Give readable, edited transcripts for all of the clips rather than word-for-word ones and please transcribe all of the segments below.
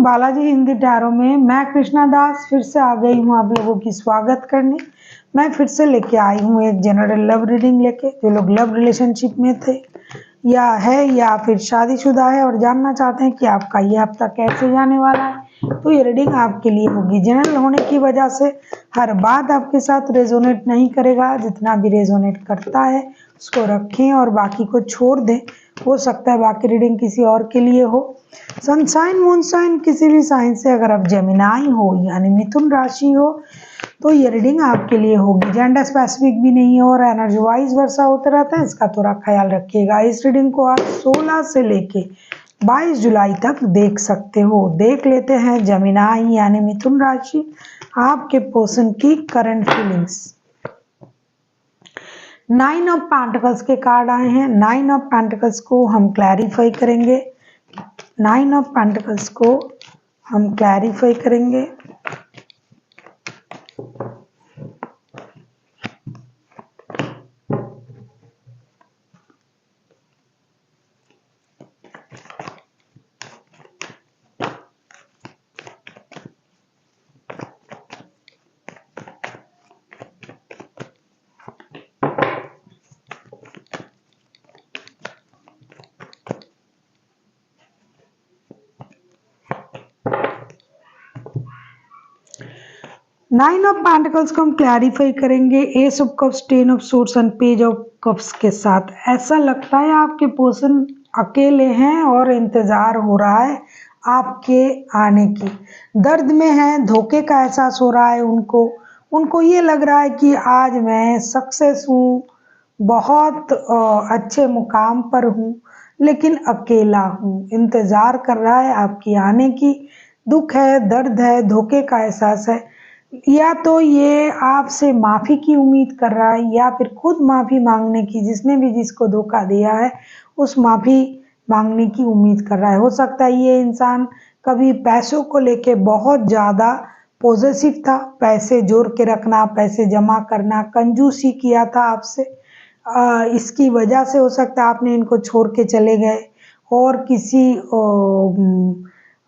Balaji Hindi tarot में। मैं कृष्णा दास फिर से आ गई हूँ आप लोगों की स्वागत करने। मैं फिर से लेके आई हूँ एक जनरल लव रीडिंग लेके। जो लोग लव रिलेशनशिप में थे या फिर शादीशुदा है और जानना चाहते हैं कि आपका ये हफ्ता कैसे जाने वाला है, तो ये रीडिंग आपके लिए होगी। जनरल होने की वजह से हर बात आपके साथ रेजोनेट नहीं करेगा। जितना भी रेजोनेट करता है उसको रखें और बाकी को छोड़ दें। हो सकता है बाकी रीडिंग किसी और के लिए हो। सनशाइन मूनशाइन किसी भी साइन से अगर आप जेमिनाई हो यानी मिथुन राशि हो तो ये रीडिंग आपके लिए होगी। जेंडर स्पेसिफिक भी नहीं है और एनर्जी वाइज वर्षा होता रहता है, इसका थोड़ा ख्याल रखिएगा। इस रीडिंग को आप 16 से लेके 22 जुलाई तक देख सकते हो। देख लेते हैं जेमिनाई यानी मिथुन राशि आपके पर्सन की करंट फीलिंग्स। 9 ऑफ पेंटिकल्स के कार्ड आए हैं। 9 ऑफ पेंटिकल्स को हम क्लैरिफाई करेंगे। 9 ऑफ पेंटिकल्स को हम क्लैरिफाई करेंगे। नाइन ऑफ पेंटिकल्स को हम क्लैरिफाई करेंगे S of cups, 10 of swords and page of cups के साथ। ऐसा लगता है आपके पर्सन अकेले हैं और इंतजार हो रहा है आपके आने की। दर्द में है, धोखे का एहसास हो रहा है उनको ये लग रहा है कि आज मैं सक्सेस हूँ, बहुत अच्छे मुकाम पर हूँ, लेकिन अकेला हूँ। इंतजार कर रहा है आपकी आने की। दुख है, दर्द है, धोखे का एहसास है। या तो ये आपसे माफ़ी की उम्मीद कर रहा है या फिर खुद माफ़ी मांगने की, जिसने भी जिसको धोखा दिया है उस माफ़ी मांगने की उम्मीद कर रहा है। हो सकता है ये इंसान कभी पैसों को लेके बहुत ज़्यादा पॉजिटिव था, पैसे जोड़ के रखना, पैसे जमा करना, कंजूसी किया था आपसे। इसकी वजह से हो सकता है आपने इनको छोड़ के चले गए और किसी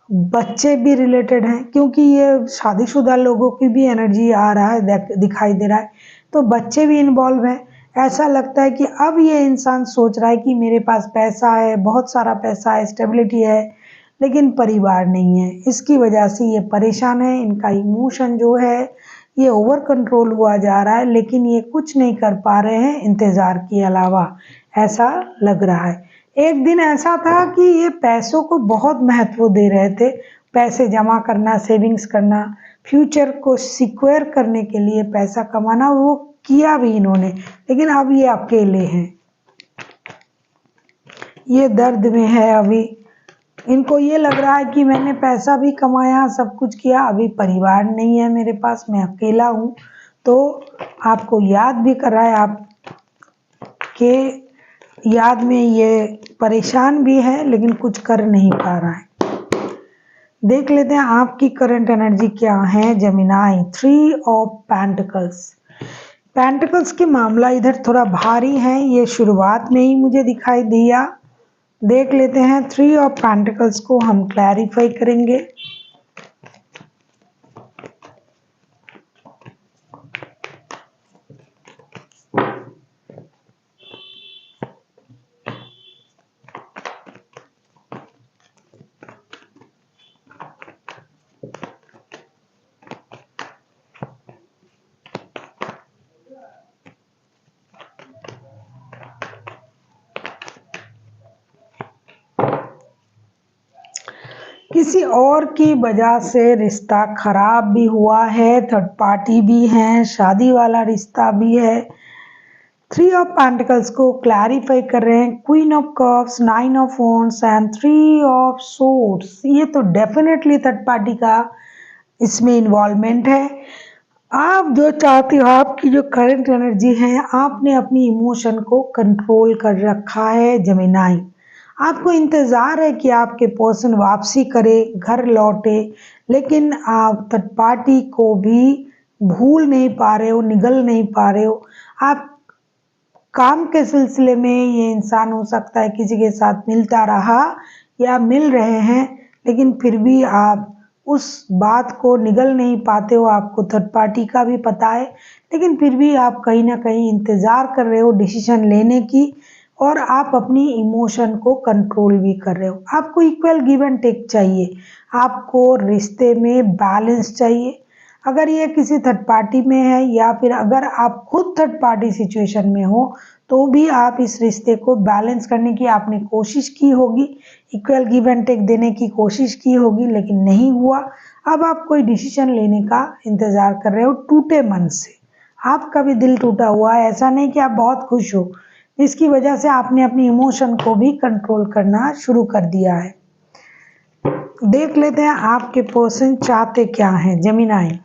बच्चे भी रिलेटेड हैं, क्योंकि ये शादीशुदा लोगों की भी एनर्जी आ रहा है, दिखाई दे रहा है, तो बच्चे भी इन्वॉल्व हैं। ऐसा लगता है कि अब ये इंसान सोच रहा है कि मेरे पास पैसा है, बहुत सारा पैसा है, स्टेबिलिटी है, लेकिन परिवार नहीं है। इसकी वजह से ये परेशान है। इनका इमोशन जो है ये ओवर कंट्रोल हुआ जा रहा है, लेकिन ये कुछ नहीं कर पा रहे हैं इंतज़ार के अलावा, ऐसा लग रहा है। एक दिन ऐसा था कि ये पैसों को बहुत महत्व दे रहे थे। पैसे जमा करना, सेविंग्स करना, फ्यूचर को सिक्योर करने के लिए पैसा कमाना, वो किया भी इन्होंने, लेकिन अब ये अकेले हैं। ये दर्द में है अभी। इनको ये लग रहा है कि मैंने पैसा भी कमाया, सब कुछ किया, अभी परिवार नहीं है मेरे पास, मैं अकेला हूँ। तो आपको याद भी कर रहा है, आपके याद में ये परेशान भी है, लेकिन कुछ कर नहीं पा रहा है। देख लेते हैं आपकी करंट एनर्जी क्या है जेमिनाई। 3 of pentacles. पेंटिकल्स के मामला इधर थोड़ा भारी है, ये शुरुआत में ही मुझे दिखाई दिया। देख लेते हैं 3 ऑफ पेंटिकल्स को हम क्लैरिफाई करेंगे। किसी और की वजह से रिश्ता खराब भी हुआ है, थर्ड पार्टी भी है, शादी वाला रिश्ता भी है। 3 ऑफ पेंटिकल्स को क्लैरिफाई कर रहे हैं। Queen of cups, 9 of wands and 3 of swords. ये तो डेफिनेटली थर्ड पार्टी का इसमें इन्वॉल्वमेंट है। आप जो चाहते हो, आपकी जो करंट एनर्जी है, आपने अपनी इमोशन को कंट्रोल कर रखा है जेमिनाई। आपको इंतज़ार है कि आपके पर्सन वापसी करे, घर लौटे, लेकिन आप थर्ड पार्टी को भी भूल नहीं पा रहे हो, निगल नहीं पा रहे हो। आप काम के सिलसिले में ये इंसान हो सकता है किसी के साथ मिलता रहा या मिल रहे हैं, लेकिन फिर भी आप उस बात को निगल नहीं पाते हो। आपको थर्ड पार्टी का भी पता है, लेकिन फिर भी आप कहीं न कहीं इंतज़ार कर रहे हो डिसीज़न लेने की, और आप अपनी इमोशन को कंट्रोल भी कर रहे हो। आपको इक्वल गिव एंड टेक चाहिए, आपको रिश्ते में बैलेंस चाहिए। अगर ये किसी थर्ड पार्टी में है या फिर अगर आप खुद थर्ड पार्टी सिचुएशन में हो, तो भी आप इस रिश्ते को बैलेंस करने की आपने कोशिश की होगी, इक्वल गिव एंड टेक देने की कोशिश की होगी, लेकिन नहीं हुआ। अब आप कोई डिसीजन लेने का इंतजार कर रहे हो टूटे मन से। आपका भी दिल टूटा हुआ है, ऐसा नहीं कि आप बहुत खुश हो, इसकी वजह से आपने अपनी इमोशन को भी कंट्रोल करना शुरू कर दिया है। देख लेते हैं आपके पर्सन चाहते क्या हैं, जेमिनी।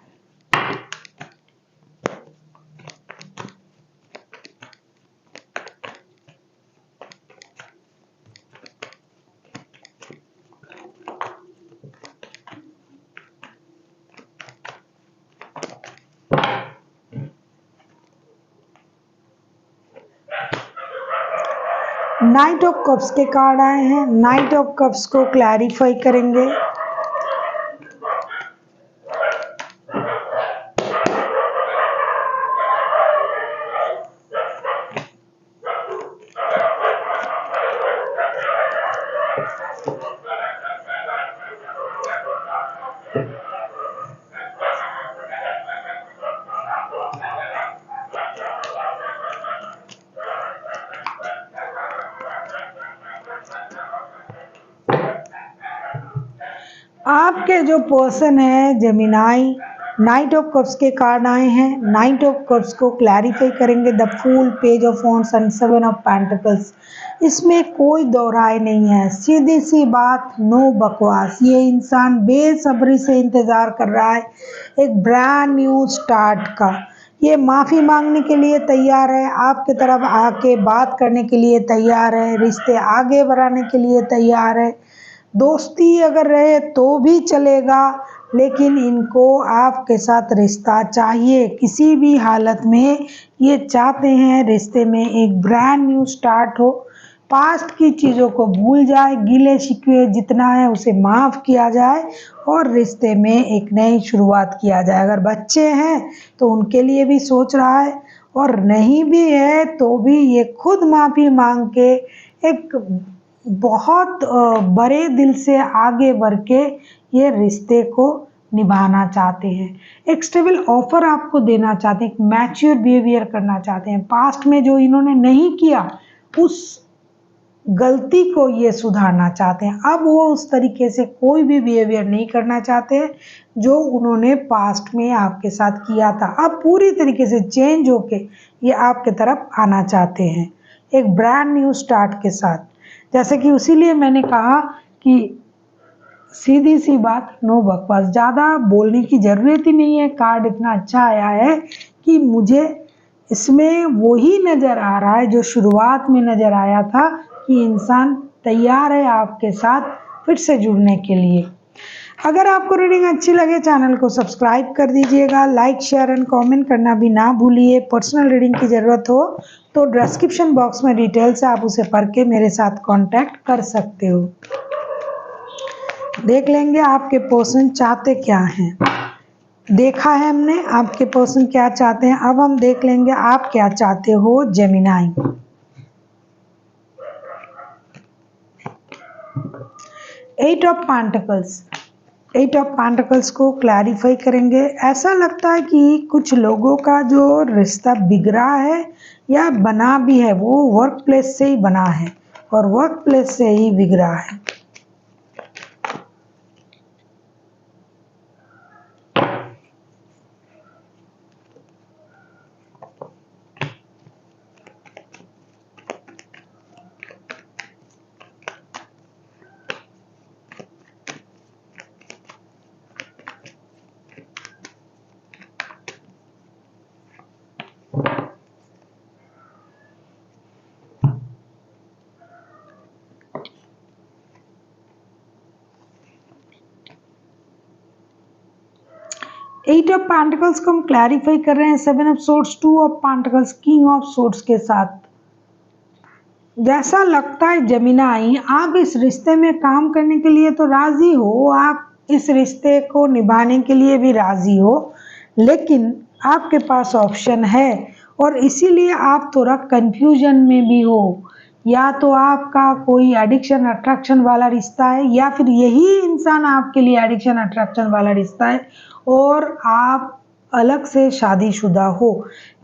नाइट ऑफ कप्स के कार्ड आए हैं, नाइट ऑफ कप्स को क्लैरिफाई करेंगे। आपके जो पर्सन है जेमिनी, नाइट ऑफ कप्स के कार्ड आए हैं, नाइट ऑफ कप्स को क्लैरिफाई करेंगे। The fool, page of wands and seven of pentacles. इसमें कोई दो राय नहीं है, सीधी सी बात, नो बकवास। ये इंसान बेसब्री से इंतजार कर रहा है एक ब्रांड न्यू स्टार्ट का। ये माफ़ी मांगने के लिए तैयार है, आपके तरफ आके बात करने के लिए तैयार है, रिश्ते आगे बढ़ाने के लिए तैयार है। दोस्ती अगर रहे तो भी चलेगा, लेकिन इनको आपके साथ रिश्ता चाहिए किसी भी हालत में। ये चाहते हैं रिश्ते में एक ब्रांड न्यू स्टार्ट हो, पास्ट की चीज़ों को भूल जाए, गिले शिकवे जितना है उसे माफ़ किया जाए और रिश्ते में एक नई शुरुआत किया जाए। अगर बच्चे हैं तो उनके लिए भी सोच रहा है, और नहीं भी है तो भी ये खुद माफ़ी मांग के एक बहुत बड़े दिल से आगे बढ़ के ये रिश्ते को निभाना चाहते हैं। एक स्टेबल ऑफर आपको देना चाहते हैं, एक मैच्योर बिहेवियर करना चाहते हैं। पास्ट में जो इन्होंने नहीं किया उस गलती को ये सुधारना चाहते हैं। अब वो उस तरीके से कोई भी बिहेवियर नहीं करना चाहते हैं जो उन्होंने पास्ट में आपके साथ किया था। अब पूरी तरीके से चेंज होके ये आपके तरफ आना चाहते हैं एक ब्रांड न्यू स्टार्ट के साथ। जैसे कि इसीलिए मैंने कहा कि सीधी सी बात, नो बकवास। ज़्यादा बोलने की ज़रूरत ही नहीं है। कार्ड इतना अच्छा आया है कि मुझे इसमें वही नज़र आ रहा है जो शुरुआत में नज़र आया था, कि इंसान तैयार है आपके साथ फिर से जुड़ने के लिए। अगर आपको रीडिंग अच्छी लगे चैनल को सब्सक्राइब कर दीजिएगा, लाइक शेयर एंड कमेंट करना भी ना भूलिए। पर्सनल रीडिंग की ज़रूरत हो तो डिस्क्रिप्शन बॉक्स में डिटेल्स है, आप उसे पढ़ के मेरे साथ कांटेक्ट कर सकते हो। देख लेंगे आपके पर्सन चाहते क्या हैं। देखा है हमने आपके पर्सन क्या चाहते हैं, अब हम देख लेंगे आप क्या चाहते हो Gemini. Eight of pentacles, eight of pentacles को क्लैरिफाई करेंगे। ऐसा लगता है कि कुछ लोगों का जो रिश्ता बिगड़ा है या बना भी है वो वर्क प्लेस से ही बना है और वर्क प्लेस से ही बिगड़ा है। एट ऑफ पेंटिकल्स को हम क्लैरिफाई कर रहे हैं seven of swords, two of pentacles, king of swords के साथ। जैसा लगता है जमीनाई, आप इस रिश्ते में काम करने के लिए तो राजी हो, आप इस रिश्ते को निभाने के लिए भी राजी हो, लेकिन आपके पास ऑप्शन है और इसीलिए आप थोड़ा कंफ्यूजन में भी हो। या तो आपका कोई एडिक्शन अट्रैक्शन वाला रिश्ता है, या फिर यही इंसान आपके लिए एडिक्शन अट्रैक्शन वाला रिश्ता है और आप अलग से शादीशुदा हो,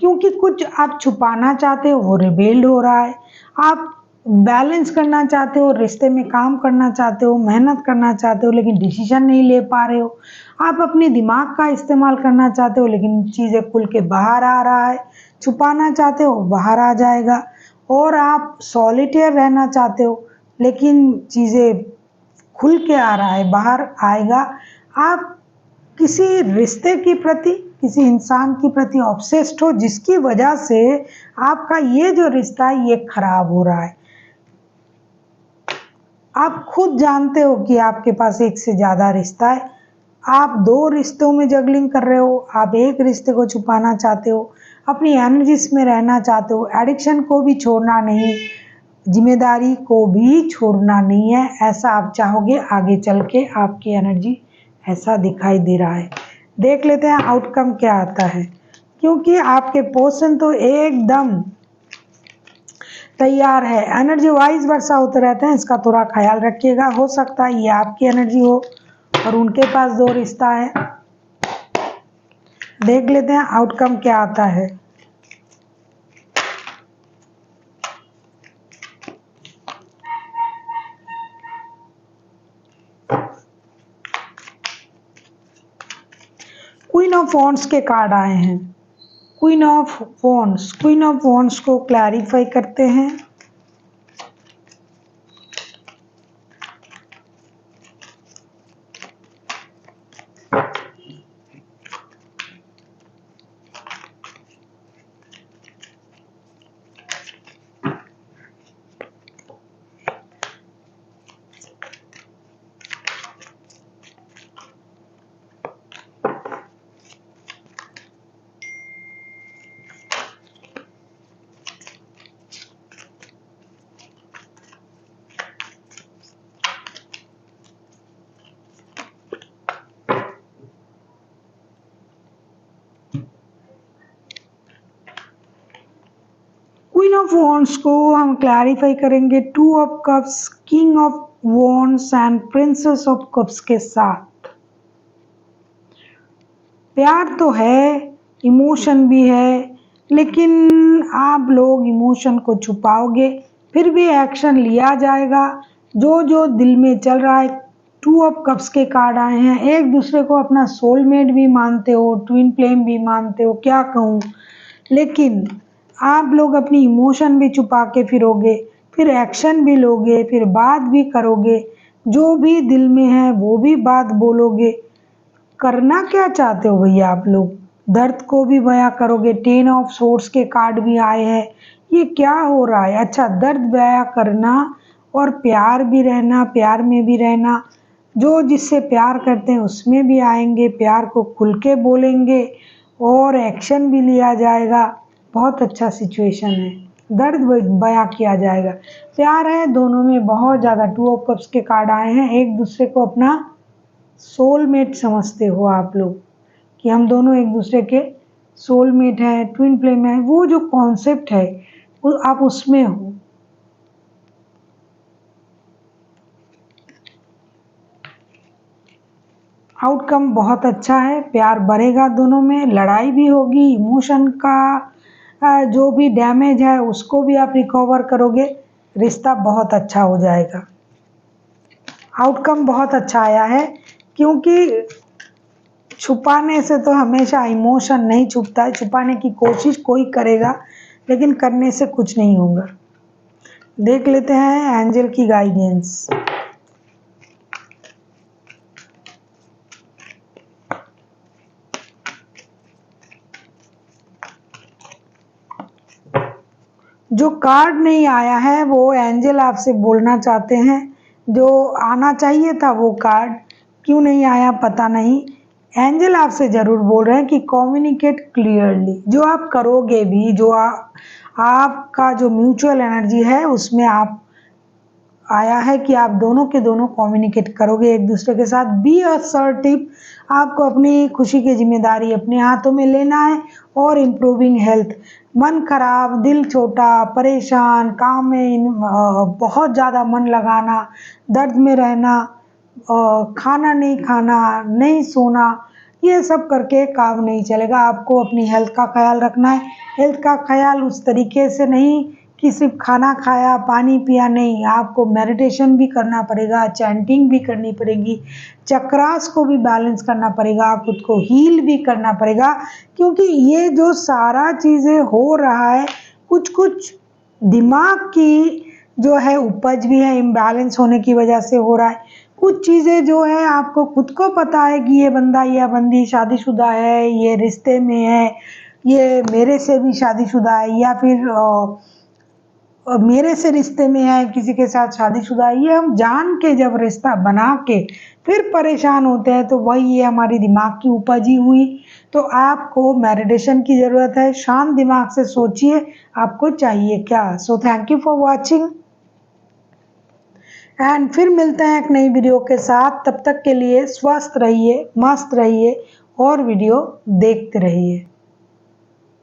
क्योंकि कुछ आप छुपाना चाहते हो, वो रिवेल्ड हो रहा है। आप बैलेंस करना चाहते हो, रिश्ते में काम करना चाहते हो, मेहनत करना चाहते हो, लेकिन डिसीजन नहीं ले पा रहे हो। आप अपने दिमाग का इस्तेमाल करना चाहते हो, लेकिन चीज़ें खुल के बाहर आ रहा है। छुपाना चाहते हो, बाहर आ जाएगा। और आप सॉलिटेयर रहना चाहते हो, लेकिन चीज़ें खुल के आ रहा है, बाहर आएगा। आप किसी रिश्ते के प्रति, किसी इंसान के प्रति ऑब्सेस्ड हो, जिसकी वजह से आपका ये जो रिश्ता है ये खराब हो रहा है। आप खुद जानते हो कि आपके पास एक से ज़्यादा रिश्ता है, आप दो रिश्तों में जगलिंग कर रहे हो। आप एक रिश्ते को छुपाना चाहते हो, अपनी एनर्जीज में रहना चाहते हो, एडिक्शन को भी छोड़ना नहीं, जिम्मेदारी को भी छोड़ना नहीं है, ऐसा आप चाहोगे। आगे चल के आपकी एनर्जी ऐसा दिखाई दे रहा है। देख लेते हैं आउटकम क्या आता है, क्योंकि आपके पर्सन तो एकदम तैयार है। एनर्जी वाइज वर्षा होते रहते हैं, इसका थोड़ा ख्याल रखिएगा। हो सकता है ये आपकी एनर्जी हो और उनके पास दो रिश्ता है। देख लेते हैं आउटकम क्या आता है। क्वीन ऑफ वॉन्ड्स के कार्ड आए हैं। क्वीन ऑफ वॉन्ड्स को क्लैरिफाई करते हैं। क्वीन ऑफ वॉन्ड्स को हम क्लैरिफाई करेंगे two of cups, king of wands and princess of cups के साथ। प्यार तो है, इमोशन भी है, लेकिन आप लोग इमोशन को छुपाओगे, फिर भी एक्शन लिया जाएगा। जो जो दिल में चल रहा है। टू ऑफ कप्स के कार्ड आए हैं। एक दूसरे को अपना सोलमेट भी मानते हो, ट्विन फ्लेम भी मानते हो, क्या कहूँ, लेकिन आप लोग अपनी इमोशन भी छुपा के फिरोगे, फिर एक्शन भी लोगे, फिर बात भी करोगे, जो भी दिल में है वो भी बात बोलोगे। करना क्या चाहते हो भैया आप लोग, दर्द को भी बयां करोगे। 10 ऑफ सोर्ड्स के कार्ड भी आए हैं। ये क्या हो रहा है? अच्छा, दर्द बयां करना और प्यार भी रहना, प्यार में भी रहना। जो जिससे प्यार करते हैं उसमें भी आएंगे, प्यार को खुल के बोलेंगे और एक्शन भी लिया जाएगा। बहुत अच्छा सिचुएशन है, दर्द बयां किया जाएगा। प्यार है दोनों में बहुत ज़्यादा। 2 ऑफ कप्स के कार्ड आए हैं। एक दूसरे को अपना सोलमेट समझते हो आप लोग, कि हम दोनों एक दूसरे के सोलमेट हैं, ट्विन फ्लेम है। वो जो कॉन्सेप्ट है वो आप उसमें हो। आउटकम बहुत अच्छा है, प्यार बढ़ेगा दोनों में, लड़ाई भी होगी, इमोशन का जो भी डैमेज है उसको भी आप रिकवर करोगे, रिश्ता बहुत अच्छा हो जाएगा। आउटकम बहुत अच्छा आया है, क्योंकि छुपाने से तो हमेशा इमोशन नहीं छुपता है। छुपाने की कोशिश कोई करेगा, लेकिन करने से कुछ नहीं होगा। देख लेते हैं एंजल की गाइडेंस। जो कार्ड नहीं आया है वो एंजल आपसे बोलना चाहते हैं। जो आना चाहिए था वो कार्ड क्यों नहीं आया पता नहीं। एंजल आपसे ज़रूर बोल रहे हैं कि कम्युनिकेट क्लियरली। जो आप करोगे भी, जो आपका जो म्यूचुअल एनर्जी है उसमें आप आया है कि आप दोनों के दोनों कम्युनिकेट करोगे एक दूसरे के साथ। बी असर्टिव, आपको अपनी खुशी की जिम्मेदारी अपने हाथों में लेना है। और इम्प्रूविंग हेल्थ, मन खराब, दिल छोटा, परेशान, काम में बहुत ज़्यादा मन लगाना, दर्द में रहना, खाना नहीं खाना, नहीं सोना, ये सब करके काम नहीं चलेगा। आपको अपनी हेल्थ का ख्याल रखना है। हेल्थ का ख्याल उस तरीके से नहीं कि सिर्फ खाना खाया पानी पिया, नहीं, आपको मेडिटेशन भी करना पड़ेगा, चैंटिंग भी करनी पड़ेगी, चक्रास को भी बैलेंस करना पड़ेगा, खुद को हील भी करना पड़ेगा। क्योंकि ये जो सारा चीज़ें हो रहा है, कुछ कुछ दिमाग की जो है उपज भी है, इम्बैलेंस होने की वजह से हो रहा है। कुछ चीज़ें जो है आपको खुद को पता है कि ये बंदा या बंदी शादीशुदा है, ये रिश्ते में है, ये मेरे से भी शादीशुदा है, या फिर मेरे से रिश्ते में है, किसी के साथ शादीशुदा है। ये हम जान के जब रिश्ता बना के फिर परेशान होते हैं, तो वही ये हमारी दिमाग की उपज ही हुई। तो आपको मेडिटेशन की ज़रूरत है। शांत दिमाग से सोचिए आपको चाहिए क्या। So thank you for watching and फिर मिलते हैं एक नई वीडियो के साथ। तब तक के लिए स्वस्थ रहिए, मस्त रहिए और वीडियो देखते रहिए।